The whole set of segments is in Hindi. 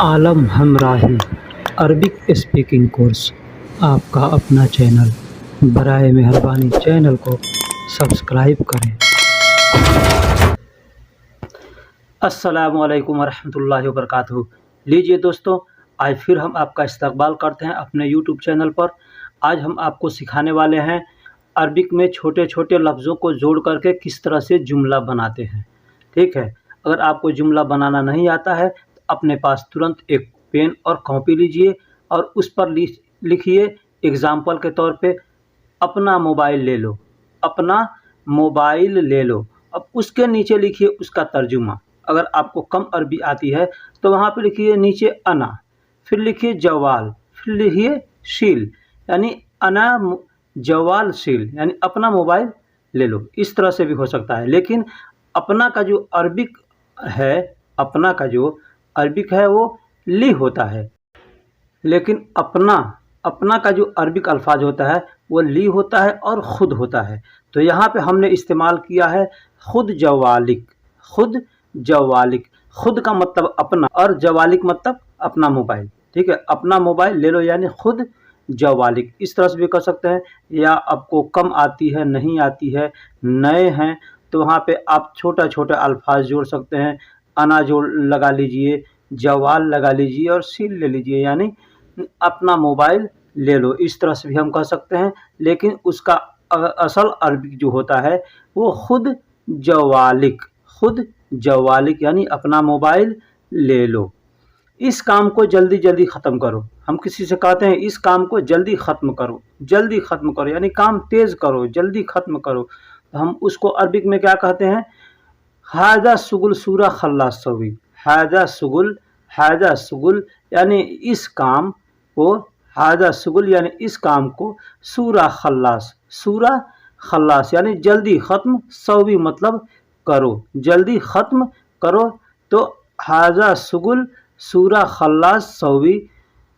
आलम हमराही अरबिक स्पीकिंग कोर्स आपका अपना चैनल। बराए मेहरबानी चैनल को सब्सक्राइब करें। अस्सलामुअलैकुम वरहमतुल्लाहि वबरकातुहू। लीजिए दोस्तों, आज फिर हम आपका इस्तकबाल करते हैं अपने यूट्यूब चैनल पर। आज हम आपको सिखाने वाले हैं अरबिक में छोटे छोटे लफ्ज़ों को जोड़ करके किस तरह से जुमला बनाते हैं। ठीक है, अगर आपको जुमला बनाना नहीं आता है तो अपने पास तुरंत एक पेन और कॉपी लीजिए और उस पर लिखिए एग्ज़ाम्पल के तौर पे अपना मोबाइल ले लो, अपना मोबाइल ले लो। अब उसके नीचे लिखिए उसका तर्जुमा। अगर आपको कम अरबी आती है तो वहाँ पे लिखिए नीचे अना, फिर लिखिए जवाल, फिर लिखिए शील, यानी अना जवाल शील, यानी अपना मोबाइल ले लो। इस तरह से भी हो सकता है, लेकिन अपना का जो अरबिक है, अपना का जो अरबिक है वो ली होता है, लेकिन अपना का जो अरबिक अल्फाज होता है वो ली होता है और ख़ुद होता है। तो यहाँ पे हमने इस्तेमाल किया है खुद जवालिक। खुद जवालिक, खुद का मतलब अपना और जवालिक मतलब अपना मोबाइल। ठीक है, अपना मोबाइल ले लो यानी खुद जवालिक। इस तरह से भी कर सकते हैं। या आपको कम आती है, नहीं आती है, नए हैं, तो वहाँ पे आप छोटा छोटा अल्फाज जोड़ सकते हैं। अना जोड़ लगा लीजिए, जवाल लगा लीजिए और सील ले लीजिए, यानी अपना मोबाइल ले लो। इस तरह से भी हम कह सकते हैं, लेकिन उसका असल अरबिक जो होता है वो खुद जवालिक, खुद जवालिक यानी अपना मोबाइल ले लो। इस काम को जल्दी जल्दी ख़त्म करो। हम किसी से कहते हैं इस काम को जल्दी ख़त्म करो, जल्दी ख़त्म करो, यानी काम तेज़ करो, जल्दी ख़त्म करो। तो हम उसको अरबिक में क्या कहते हैं? हाजा सुगुल सूरा खल्लास सवी। हाजा सुगुल यानी इस काम को, हाजा सुगुल यानी इस काम को, सूरा खल्लास यानी जल्दी ख़त्म, सवी मतलब करो, जल्दी ख़त्म करो। तो हाजा सुगुल सूरा खल्लास सवी,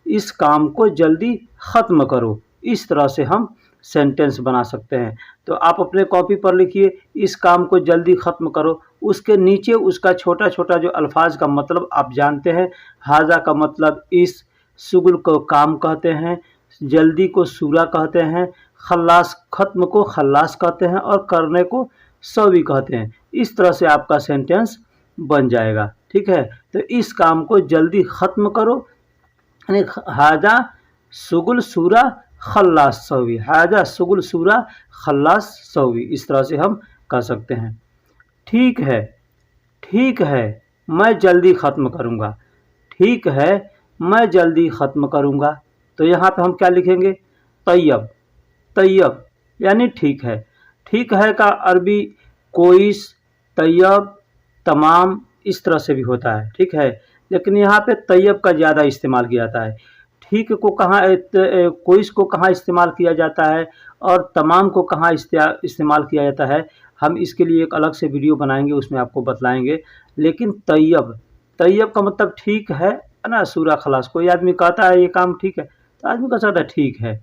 इस काम को जल्दी ख़त्म करो। इस तरह से हम सेंटेंस बना सकते हैं। तो आप अपने कॉपी पर लिखिए इस काम को जल्दी ख़त्म करो। उसके नीचे उसका छोटा छोटा जो अल्फाज का मतलब आप जानते हैं। हाजा का मतलब इस, सुगुल को काम कहते हैं, जल्दी को सूरा कहते हैं, खल्लास ख़त्म को खल्लास कहते हैं और करने को सवी कहते हैं। इस तरह से आपका सेंटेंस बन जाएगा। ठीक है, तो इस काम को जल्दी ख़त्म करो यानी हाजा सुगुल सूरा खल्लास सवी, हाजा सुगुल सूरा खल्लास सवी। इस तरह से हम कह सकते हैं। ठीक है, ठीक है, मैं जल्दी ख़त्म करूँगा। ठीक है, मैं जल्दी ख़त्म करूँगा। तो यहाँ पे हम क्या लिखेंगे? तैयब, तैयब यानी ठीक है। ठीक है का अरबी कोइस, तैयब, तमाम, इस तरह से भी होता है। ठीक है, लेकिन यहाँ पे तैयब का ज़्यादा इस्तेमाल किया जाता है। ठीक को कहाँ, कोइस को कहाँ इस्तेमाल किया जाता है और तमाम को कहाँ इस्तेमाल किया जाता है, हम इसके लिए एक अलग से वीडियो बनाएंगे, उसमें आपको बतलाएंगे। लेकिन तैयब, तैयब का मतलब ठीक है ना, सूरा खलास। कोई आदमी कहता है ये काम ठीक है, तो आदमी कह सकता है ठीक है,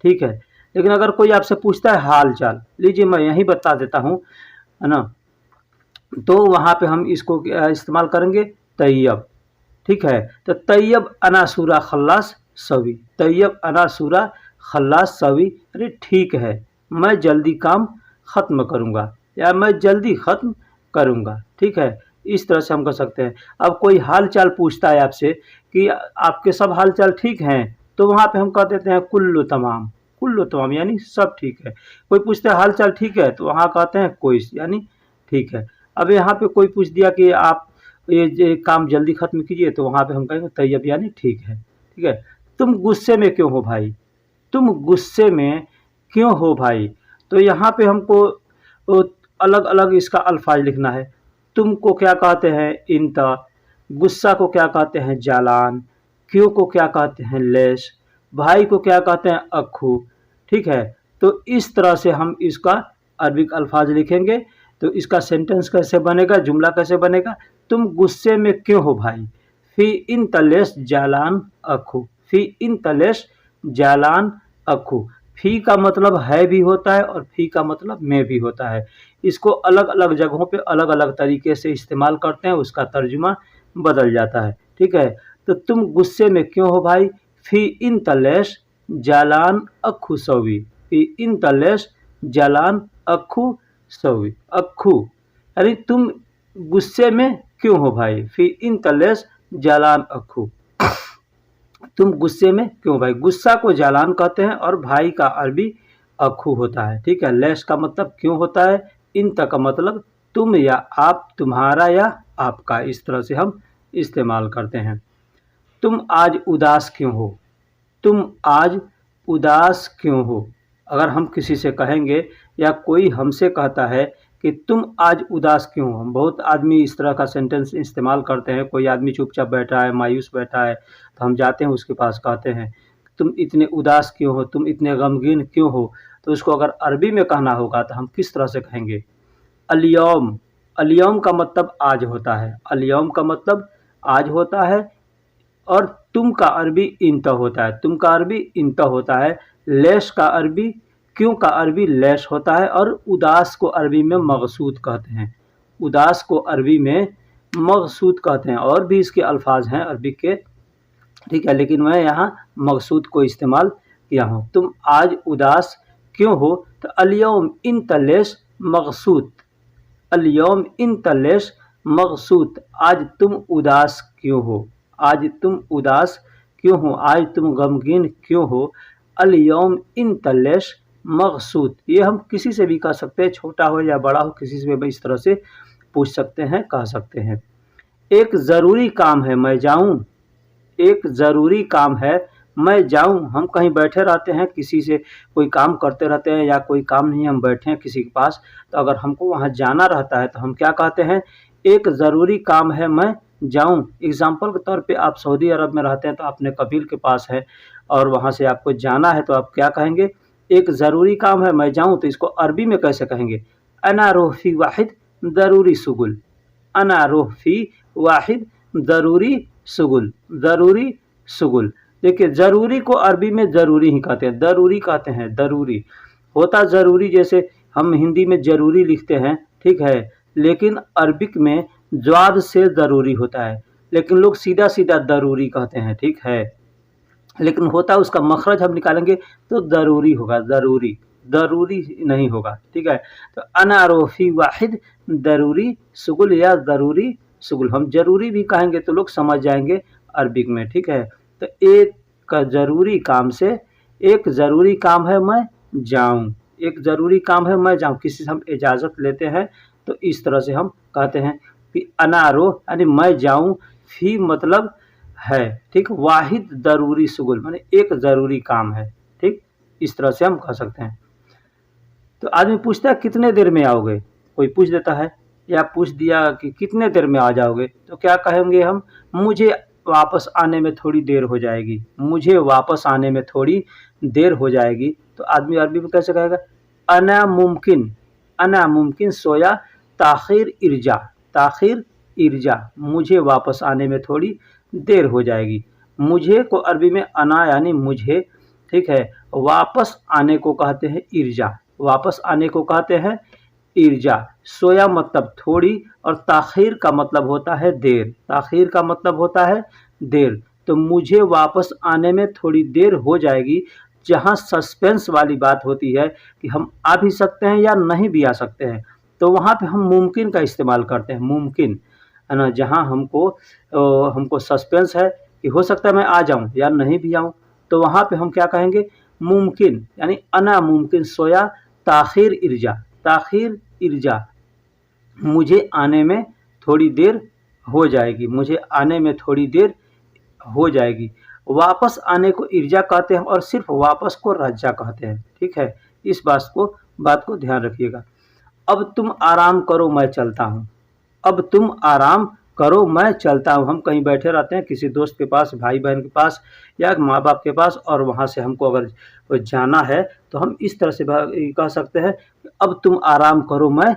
ठीक है। लेकिन अगर कोई आपसे पूछता है हाल चाल, लीजिए मैं यहीं बता देता हूँ, है ना, तो वहाँ पे हम इसको इस्तेमाल करेंगे तैयब। ठीक है, तो तैयब अना सूरा खल्लास सवी, तैयब अना सूरा खल्लास सवी, अरे ठीक है, मैं जल्दी काम ख़त्म करूँगा या मैं जल्दी ख़त्म करूँगा। ठीक है, इस तरह से हम कर सकते हैं। अब कोई हाल चाल पूछता है आपसे कि आपके सब हाल चाल ठीक हैं, तो वहाँ पे हम कह देते हैं कुल्लु तमाम, कुल्लु तमाम यानी सब ठीक है। कोई पूछता है हाल चाल ठीक है, तो वहाँ कहते हैं कोइस यानी ठीक है। अब यहाँ पे कोई पूछ दिया कि आप ये काम जल्दी ख़त्म कीजिए, तो वहाँ पे हम कहेंगे तैयब यानी ठीक है। ठीक है, तुम गुस्से में क्यों हो भाई? तुम गुस्से में क्यों हो भाई? तो यहाँ पे हमको अलग अलग इसका अल्फाज लिखना है। तुमको क्या कहते हैं? इंता। गुस्सा को क्या कहते हैं? जालान। क्यों को क्या कहते हैं? लेश। भाई को क्या कहते हैं? अखू। ठीक है, तो इस तरह से हम इसका अरबिक अल्फाज लिखेंगे। तो इसका सेंटेंस कैसे बनेगा, जुमला कैसे बनेगा? तुम गुस्से में क्यों हो भाई? फी इन तलेस जालान अखू, फी इन तलेस जालान अखू। फी का मतलब है भी होता है और फी का मतलब में भी होता है। इसको अलग अलग जगहों पे अलग अलग तरीके से इस्तेमाल करते हैं, उसका तर्जुमा बदल जाता है। ठीक है, तो तुम गुस्से में क्यों हो भाई? फी इन तलेश जालान अखू सवी, फी इन तलेश जालान अखू सवी, अखू यानी तुम गुस्से में क्यों हो भाई? फी इन तलेश जालान अखू, तुम गुस्से में क्यों भाई? गुस्सा को जालान कहते हैं और भाई का अरबी अखू होता है। ठीक है, लेश का मतलब क्यों होता है, इन तक का मतलब तुम या आप, तुम्हारा या आपका, इस तरह से हम इस्तेमाल करते हैं। तुम आज उदास क्यों हो? तुम आज उदास क्यों हो? अगर हम किसी से कहेंगे या कोई हमसे कहता है कि तुम आज उदास क्यों हो, बहुत आदमी इस तरह का सेंटेंस इस्तेमाल करते हैं। कोई आदमी चुपचाप बैठा है, मायूस बैठा है, तो हम जाते हैं उसके पास, कहते हैं तुम इतने उदास क्यों हो, तुम इतने गमगीन क्यों हो? तो उसको अगर अरबी में कहना होगा तो हम किस तरह से कहेंगे? अलियौम, अलियौम का मतलब आज होता है, अलियौम का मतलब आज होता है। और तुम का अरबी इंता होता है, तुम का अरबी इंता होता है। लेश का अरबी, क्यों का अरबी लेश होता है। और उदास को अरबी में मकसूद कहते हैं, उदास को अरबी में मकसूद कहते हैं। और भी इसके अल्फाज हैं अरबी के, ठीक है, लेकिन मैं यहाँ मकसूद को इस्तेमाल किया हूँ। तुम आज उदास क्यों हो? तो अलियौम इन तलेश मकसूद, अलियौम इन तलेश मकसूद, आज तुम उदास क्यों हो, आज तुम उदास क्यों हो, आज तुम गमगीन क्यों हो। अलियौम इन तलेश मकसूद, ये हम किसी से भी कह सकते हैं, छोटा हो या बड़ा हो, किसी से भी इस तरह से पूछ सकते हैं, कह सकते हैं। एक ज़रूरी काम है मैं जाऊं, एक ज़रूरी काम है मैं जाऊं। हम कहीं बैठे रहते हैं, किसी से कोई काम करते रहते हैं या कोई काम नहीं, हम बैठे हैं किसी के पास, तो अगर हमको वहाँ जाना रहता है तो हम क्या कहते हैं? एक ज़रूरी काम है मैं जाऊं। एग्जाम्पल के तौर पे आप सऊदी अरब में रहते हैं तो अपने कबील के पास है और वहाँ से आपको जाना है, तो आप क्या कहेंगे? एक ज़रूरी काम है मैं जाऊं। तो इसको अरबी में कैसे कहेंगे? अना रोह फी वाहिद ज़रूरी सुगुल, अना रोह फी वाहिद ज़रूरी सुगुल, ज़रूरी सुगुल। देखिए, ज़रूरी को अरबी में ज़रूरी ही कहते हैं, ज़रूरी कहते हैं, ज़रूरी होता ज़रूरी, जैसे हम हिंदी में ज़रूरी लिखते हैं, ठीक है, लेकिन अरबिक में ज्वाद से ज़रूरी होता है, लेकिन लोग सीधा सीधा ज़रूरी कहते हैं, ठीक है, लेकिन होता उसका मखरज हम निकालेंगे तो ज़रूरी होगा, ज़रूरी, ज़रूरी नहीं होगा, ठीक है। तो अना रोफ़ी वाहिद ज़रूरी सुगुल या ज़रूरी सुगुल, हम ज़रूरी भी कहेंगे तो लोग समझ जाएंगे अरबिक में, ठीक है। तो एक का ज़रूरी काम से, एक ज़रूरी काम है मैं जाऊं, एक ज़रूरी काम है मैं जाऊं, किसी से हम इजाज़त लेते हैं तो इस तरह से हम कहते हैं कि अना रोह यानी मैं जाऊं, फी मतलब है, ठीक, वाहिद ज़रूरी सुगुल माने एक ज़रूरी काम है, ठीक, इस तरह से हम कह सकते हैं। तो आदमी पूछता है कितने देर में आओगे, कोई पूछ देता है या पूछ दिया कि कितने देर में आ जाओगे, तो क्या कहेंगे हम? मुझे वापस आने में थोड़ी देर हो जाएगी, मुझे वापस आने में थोड़ी देर हो जाएगी। तो आदमी अरबी में कैसे कहेगा? अना मुमकिन, अना मुमकिन सोया ताखिर इर्जा, ताखिर इर्जा, मुझे वापस आने में थोड़ी देर हो जाएगी। मुझे को अरबी में अना यानी मुझे, ठीक है, वापस आने को कहते हैं इर्जा, वापस आने को कहते हैं इर्जा। सोया मतलब थोड़ी और ताखीर का मतलब होता है देर, ताखीर का मतलब होता है देर। तो मुझे वापस आने में थोड़ी देर हो जाएगी, जहाँ सस्पेंस वाली बात होती है कि हम आ भी सकते हैं या नहीं भी आ सकते हैं, तो वहाँ पे हम मुमकिन का इस्तेमाल करते हैं, मुमकिन है ना, जहाँ हमको सस्पेंस है कि हो सकता है मैं आ जाऊँ या नहीं भी आऊँ, तो वहाँ पे हम क्या कहेंगे? मुमकिन यानी अना मुमकिन सोया ताखीर इर्जा, ताखीर इर्जा, मुझे आने में थोड़ी देर हो जाएगी, मुझे आने में थोड़ी देर हो जाएगी। वापस आने को इर्जा कहते हैं और सिर्फ वापस को रज्जा कहते हैं, ठीक है, इस बात को ध्यान रखिएगा। अब तुम आराम करो मैं चलता हूँ, अब तुम आराम करो मैं चलता हूँ। हम कहीं बैठे रहते हैं किसी दोस्त के पास, भाई बहन के पास या माँ बाप के पास, और वहाँ से हमको अगर जाना है तो हम इस तरह से कह सकते हैं अब तुम आराम करो मैं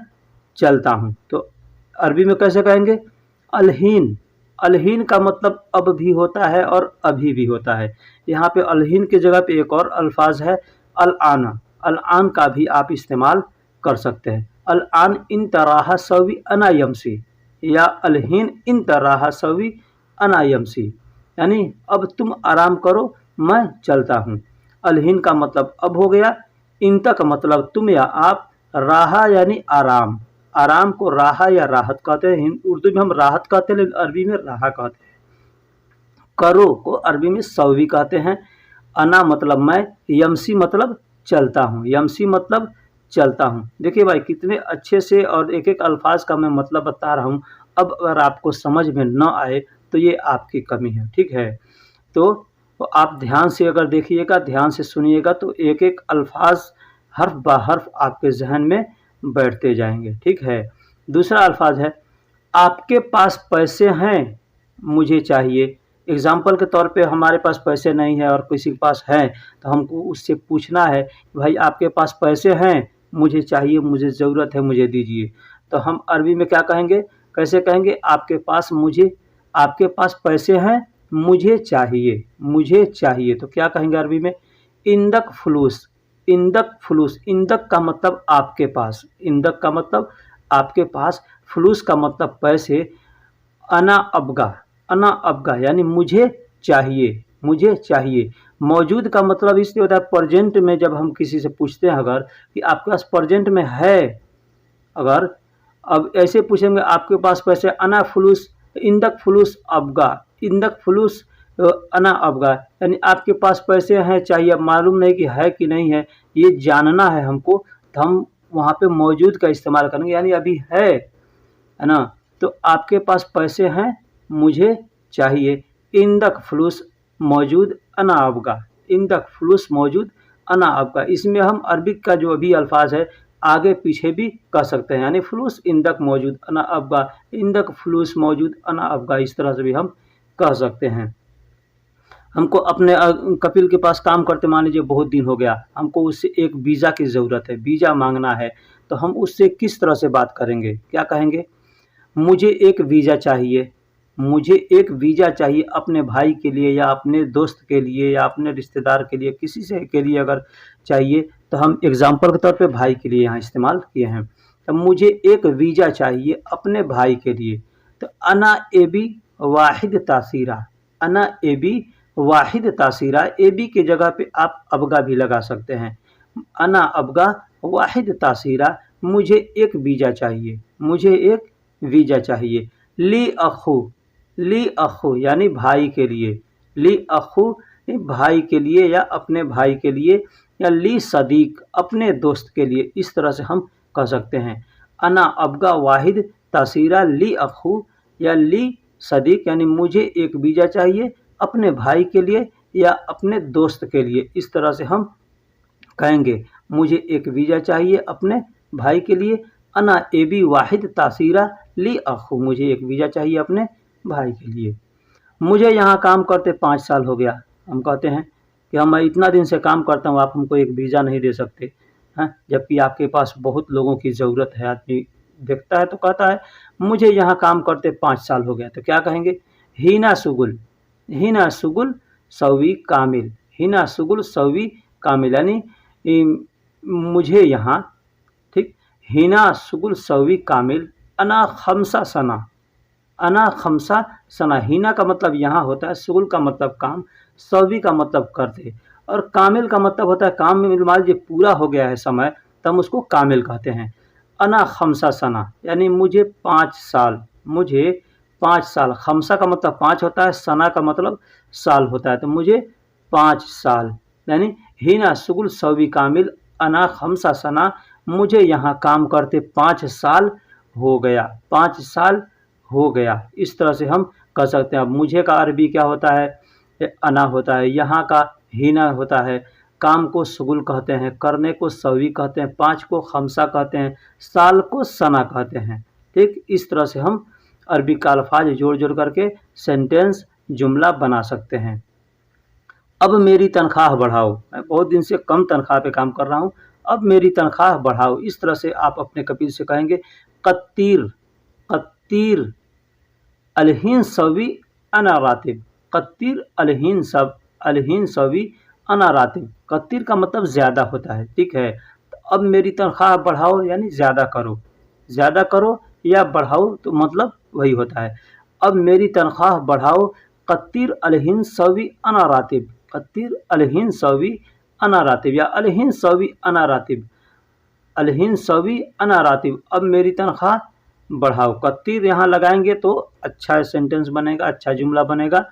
चलता हूँ। तो अरबी में कैसे कहेंगे? अलहीन, अलहीन का मतलब अब भी होता है और अभी भी होता है। यहाँ पे अलहीन की जगह पे एक और अल्फाज है अल आना, अल आन का भी आप इस्तेमाल कर सकते हैं। अल आन इन तराहा सवी अना यमसी या अलहीन इन तराहा सवी अना यमसी, यानी अब तुम आराम करो, मैं चलता हूँ। अलहिन का मतलब अब हो गया, इंत का मतलब तुम या आप, राहा यानी आराम, आराम को राहा या राहत कहते हैं। उर्दू में हम राहत कहते हैं, लेकिन अरबी में राहा कहते हैं। करो को अरबी में सौवी कहते हैं। अना मतलब मैं, यमसी मतलब चलता हूँ, यमसी मतलब चलता हूँ। देखिए भाई कितने अच्छे से और एक एक अल्फाज का मैं मतलब बता रहा हूँ। अब अगर आपको समझ में न आए तो ये आपकी कमी है, ठीक है। तो आप ध्यान से अगर देखिएगा, ध्यान से सुनिएगा तो एक एक अल्फाज हर्फ ब हर्फ आपके जहन में बैठते जाएंगे, ठीक है। दूसरा अल्फाज है, आपके पास पैसे हैं मुझे चाहिए। एग्जाम्पल के तौर पे हमारे पास पैसे नहीं है और किसी के पास है, तो हमको उससे पूछना है भाई आपके पास पैसे हैं मुझे चाहिए, मुझे ज़रूरत है, मुझे दीजिए। तो हम अरबी में क्या कहेंगे, कैसे कहेंगे, आपके पास मुझे, आपके पास पैसे हैं मुझे चाहिए, मुझे चाहिए। तो क्या कहेंगे अरबी में, इंदक फलूस, इंदक फलूस। इंदक का मतलब आपके पास, इंदक का मतलब आपके पास, फलूस का मतलब पैसे। अना अबगा, अना अबगा यानी मुझे चाहिए, मुझे चाहिए। मौजूद का मतलब इसलिए होता है प्रेजेंट में, जब हम किसी से पूछते हैं अगर कि आपके पास प्रेजेंट में है, अगर अब ऐसे पूछेंगे आपके पास पैसे, अना फलूस इंदक फलूस अबगा, इंदक फलूस अना अबगा यानी आपके पास पैसे हैं चाहिए। अब मालूम नहीं कि है कि नहीं है, ये जानना है हमको, तो हम वहाँ पे मौजूद का इस्तेमाल करेंगे, यानी अभी है ना। तो आपके पास पैसे हैं मुझे चाहिए, इंदक फलूस मौजूद, अना अबगा, इंदक फलूस मौजूद, अना अबगा। इसमें हम अरबिक का जो अभी अल्फाज है आगे पीछे भी कह सकते हैं, यानी फलूस इंदक मौजूद अना अबगा, इंदक फलूस मौजूद अना अबगा, इस तरह से भी हम कह सकते हैं। हमको अपने कपिल के पास काम करते मान लीजिए बहुत दिन हो गया, हमको उससे एक वीज़ा की ज़रूरत है, वीज़ा मांगना है, तो हम उससे किस तरह से बात करेंगे, क्या कहेंगे, मुझे एक वीज़ा चाहिए, मुझे एक वीज़ा चाहिए अपने भाई के लिए या अपने दोस्त के लिए या अपने रिश्तेदार के लिए, किसी से के लिए अगर चाहिए, तो हम एग्जाम्पल के तौर पे भाई के लिए यहाँ इस्तेमाल किए हैं। तो मुझे एक वीज़ा चाहिए अपने भाई के लिए, तो अना एबी वाहिद तासीरा, अना एबी वाहिद तासीरा, एबी के जगह पे आप अबगा भी लगा सकते हैं। अना अबगा वाहिद तासीरा, मुझे एक वीज़ा चाहिए, मुझे एक वीज़ा चाहिए। ली अखू, ली अखू यानी भाई के लिए, ली अखू भाई के लिए या अपने भाई के लिए, या ली सदीक अपने दोस्त के लिए, इस तरह से हम कह सकते हैं। अना अबगा वाहिद तासीरा ली अखू या ली सदीक यानी मुझे एक वीज़ा चाहिए अपने भाई के लिए या अपने दोस्त के लिए, इस तरह से हम कहेंगे मुझे एक वीज़ा चाहिए अपने भाई के लिए। अना एबी वाहिद तासीरा ली अखू, मुझे एक वीज़ा चाहिए अपने भाई के लिए। मुझे यहाँ काम करते 5 साल हो गया, हम कहते हैं कि हम इतना दिन से काम करता हूँ, आप हमको एक वीज़ा नहीं दे सकते हैं, जबकि आपके पास बहुत लोगों की ज़रूरत है। आदमी देखता है तो कहता है मुझे यहाँ काम करते 5 साल हो गया, तो क्या कहेंगे, हीना सुगुल, हीना सुगुल सौवी कामिल, हीना सुगुल सौवी कामिल यानी मुझे यहाँ, ठीक, हीना सुगुल सौवी कामिल अना खमसा सना, अना खमसा सना। हीना का मतलब यहाँ होता है, सुगुल का मतलब काम, सौवी का मतलब करते, और कामिल का मतलब होता है काम में मान लीजिए पूरा हो गया है समय, तब हम उसको कामिल कहते हैं। अना खमसा सना यानी मुझे 5 साल, मुझे 5 साल, खमसा का मतलब 5 होता है, सना का मतलब साल होता है, तो मुझे 5 साल यानी हीना सुगुल सौवी कामिल अना खमसा सना, मुझे यहाँ काम करते 5 साल हो गया, 5 साल हो गया, इस तरह से हम कह सकते हैं। अब मुझे का अरबी क्या होता है, अना होता है, यहाँ का हीना होता है, काम को सुगुल कहते हैं, करने को सवी कहते हैं, 5 को खमसा कहते हैं, साल को सना कहते हैं, ठीक। इस तरह से हम अरबी का अल्फाज जोड़ जोड़ करके सेंटेंस जुमला बना सकते हैं। अब मेरी तनख्वाह बढ़ाओ, मैं बहुत दिन से कम तनख्वाह पे काम कर रहा हूँ, अब मेरी तनख्वाह बढ़ाओ, इस तरह से आप अपने कपिल से कहेंगे। कत्तीर, कत्तीर अलहीन सवी अना रातिब, कत्तीर अलहीन सब, अलहीन सवी अना रातिब, कत्तीर का मतलब ज़्यादा होता है, ठीक है। तो अब मेरी तनख्वाह बढ़ाओ यानी ज़्यादा करो, ज़्यादा करो या बढ़ाओ तो मतलब वही होता है। अब मेरी तनख्वाह बढ़ाओ कत्तीर अलहिन सवी अना रातिब, कत्तीर अलहिन सवी अना रातिब या अलहिन सवी अना रातिब, अलहिन सवी अना रातिब, अब मेरी तनख्वाह बढ़ाओ। कत्तीर यहाँ लगाएंगे तो अच्छा सेंटेंस बनेगा, अच्छा जुमला बनेगा।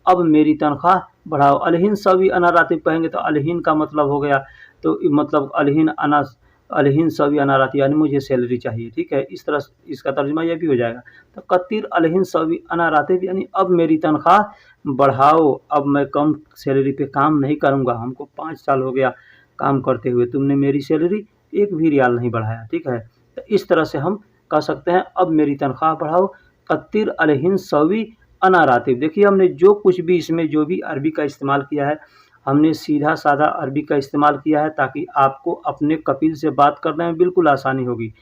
अब मेरी तनख्वाह बढ़ाओ। अलहिन सवी अना रातिब कहेंगे तो अलहिन का मतलब हो गया, तो मतलब अलहिन सवी अना रातिब यानी मुझे सैलरी चाहिए, ठीक है। इस तरह इसका तर्जुमा यह भी हो जाएगा। तो कत्तीर अलहिन सवी अना रातिब यानी अब मेरी तनख्वाह बढ़ाओ, अब मैं कम सैलरी पे काम नहीं करूँगा। हमको 5 साल हो गया काम करते हुए, तुमने मेरी सैलरी एक भी रियाल नहीं बढ़ाया, ठीक है। तो इस तरह से हम कह सकते हैं अब मेरी तनख्वाह बढ़ाओ। कत्तीर अलहिन सवी अना रातिब, देखिए हमने जो कुछ भी इसमें जो भी अरबी का इस्तेमाल किया है, हमने सीधा साधा अरबी का इस्तेमाल किया है ताकि आपको अपने कपिल से बात करने में बिल्कुल आसानी होगी।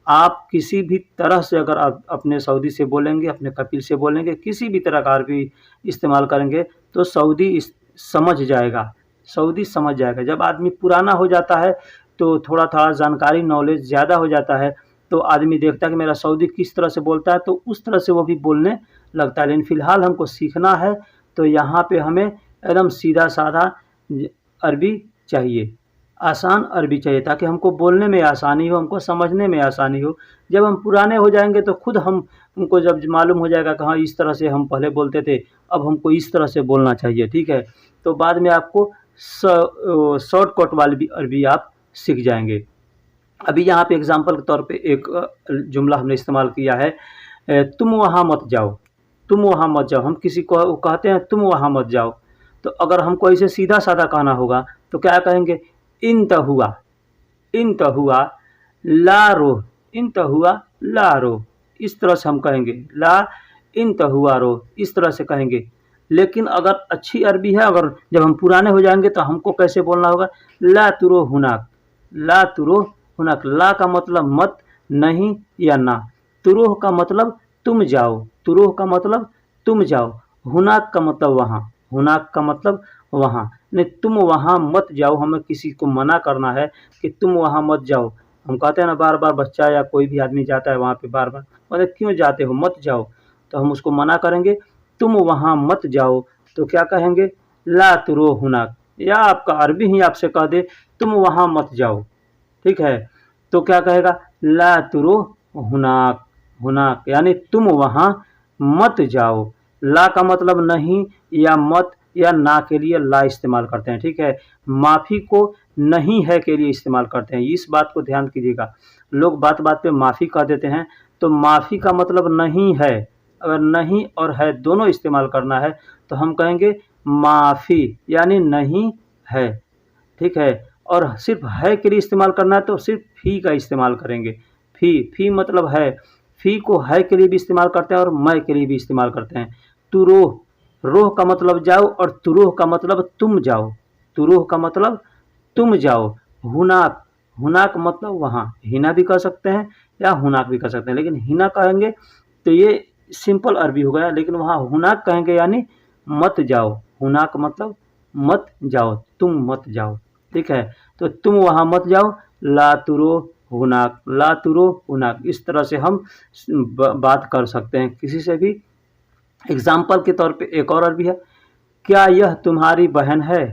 आप किसी भी तरह से अगर आप अपने सऊदी से बोलेंगे, अपने कपिल से बोलेंगे, किसी भी तरह का अरबी इस्तेमाल करेंगे तो सऊदी समझ जाएगा, सऊदी समझ जाएगा। जब आदमी पुराना हो जाता है तो थोड़ा जानकारी नॉलेज ज़्यादा हो जाता है, तो आदमी देखता है कि मेरा सऊदी किस तरह से बोलता है, तो उस तरह से वो भी बोलने लगता है। लेकिन फ़िलहाल हमको सीखना है तो यहाँ पे हमें एकदम सीधा साधा अरबी चाहिए, आसान अरबी चाहिए ताकि हमको बोलने में आसानी हो, हमको समझने में आसानी हो। जब हम पुराने हो जाएंगे तो खुद हमको जब मालूम हो जाएगा कि हाँ इस तरह से हम पहले बोलते थे, अब हमको इस तरह से बोलना चाहिए, ठीक है। तो बाद में आपको शॉर्टकट वाली भी अरबी आप सीख जाएंगे। अभी यहाँ पे एग्जाम्पल के तौर पे एक जुमला हमने इस्तेमाल किया है, तुम वहाँ मत जाओ, तुम वहाँ मत जाओ। हम किसी को कहते हैं तुम वहाँ मत जाओ, तो अगर हमको ऐसे सीधा साधा कहना होगा तो क्या कहेंगे, इंत हुआ, इंत हुआ ला रो, इंत हुआ ला रो, इस तरह से हम कहेंगे। ला इंत हुआ रो, इस तरह से कहेंगे। लेकिन अगर अच्छी अरबी है, अगर जब हम पुराने हो जाएंगे तो हमको कैसे बोलना होगा, ला तुरो हुनाक, ला तुरो हुनाक। ला का मतलब मत, नहीं या ना। तुरोह का मतलब तुम जाओ, तुरोह का मतलब तुम जाओ। हुनाक का मतलब वहाँ, हुनाक का मतलब वहाँ। नहीं, तुम वहाँ मत जाओ, हमें किसी को मना करना है कि तुम वहाँ मत जाओ। हम कहते हैं ना बार बार, बच्चा या कोई भी आदमी जाता है वहाँ पे बार बार, मतलब क्यों जाते हो, मत जाओ। तो हम उसको मना करेंगे, तुम वहाँ मत जाओ, तो क्या कहेंगे, ला तुरो हुनाक। या आपका अरबी ही आपसे कह दे तुम वहाँ मत जाओ, ठीक है, तो क्या कहेगा, ला तुरो हुनाक, हुनाक यानी तुम वहाँ मत जाओ। ला का मतलब नहीं या मत या ना के लिए ला इस्तेमाल करते हैं, ठीक है। माफ़ी को नहीं है के लिए इस्तेमाल करते हैं, इस बात को ध्यान कीजिएगा। लोग बात बात पे माफ़ी कह देते हैं, तो माफ़ी का मतलब नहीं है। अगर नहीं और है दोनों इस्तेमाल करना है तो हम कहेंगे माफ़ी यानी नहीं है, ठीक है। और सिर्फ है के लिए इस्तेमाल करना है तो सिर्फ फ़ी का इस्तेमाल करेंगे। फ़ी मतलब है, फ़ी को है के लिए भी इस्तेमाल करते हैं और मैं के लिए भी इस्तेमाल करते हैं। तुरोह, रोह का मतलब जाओ और तुरोह का मतलब तुम जाओ, तुरोह का मतलब तुम जाओ। हुनाक, हुनाक मतलब वहाँ, हिना भी कह सकते हैं या हुनाक भी कह सकते हैं, लेकिन हिना कहेंगे तो ये सिंपल अरबी हो गया। लेकिन वहाँ हुनाक कहेंगे यानी मत जाओ, हुनाक मतलब मत जाओ, तुम मत जाओ, ठीक है। तो तुम वहाँ मत जाओ, ला तुरो हुनाक, ला तुरो हुनाक, इस तरह से हम बात कर सकते हैं किसी से भी। एग्जाम्पल के तौर पे एक और अरबी है, क्या यह तुम्हारी बहन है,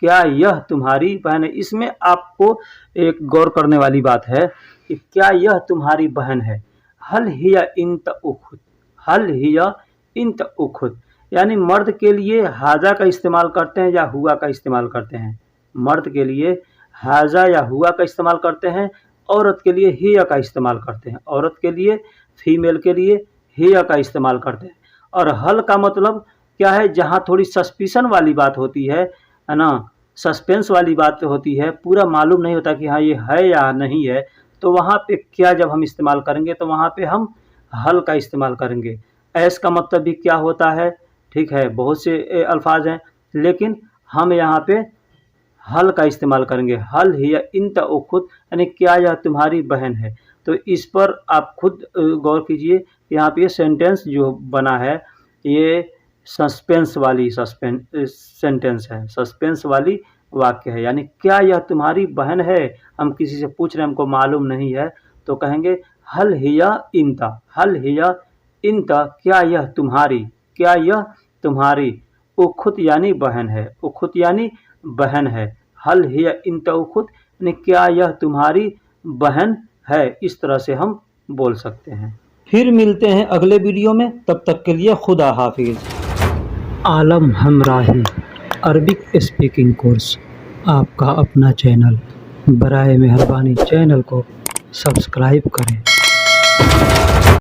क्या यह तुम्हारी बहन है। इसमें आपको एक गौर करने वाली बात है कि क्या यह तुम्हारी बहन है। हल हिया इंत उखुत, हल हिया इंत उखुत यानी मर्द के लिए हाजा का इस्तेमाल करते हैं या हुआ का इस्तेमाल करते हैं। मर्द के लिए हाजा या हुआ का इस्तेमाल करते हैं, औरत के लिए हिया का इस्तेमाल करते हैं। औरत के लिए, फीमेल के लिए हिया का इस्तेमाल करते हैं। और हल का मतलब क्या है, जहाँ थोड़ी सस्पिशन वाली बात होती है ना, सस्पेंस वाली बात होती है, पूरा मालूम नहीं होता कि हाँ ये है या नहीं है, तो वहाँ पे क्या जब हम इस्तेमाल करेंगे तो वहाँ पे हम हल का इस्तेमाल करेंगे। ऐस का मतलब भी क्या होता है, ठीक है, बहुत से अल्फाज हैं, लेकिन हम यहाँ पे हल का इस्तेमाल करेंगे। हल हिया इंत उखुत यानी क्या यह तुम्हारी बहन है। तो इस पर आप खुद गौर कीजिए, यहाँ पे ये सेंटेंस जो बना है ये सस्पेंस वाली सेंटेंस है, सस्पेंस वाली वाक्य है। यानी क्या यह तुम्हारी बहन है, हम किसी से पूछ रहे हैं, हमको मालूम नहीं है, तो कहेंगे हल हिया इंता, हल हिया इंता, क्या यह तुम्हारी, क्या यह तुम्हारी, उखुत यानी बहन है, उखुत यानी बहन है। हल हिय इंत उखुत यानी क्या यह तुम्हारी बहन है। इस तरह से हम बोल सकते हैं। फिर मिलते हैं अगले वीडियो में, तब तक के लिए खुदा हाफिज। आलम हमराही अरबिक स्पीकिंग कोर्स, आपका अपना चैनल। बराए मेहरबानी चैनल को सब्सक्राइब करें।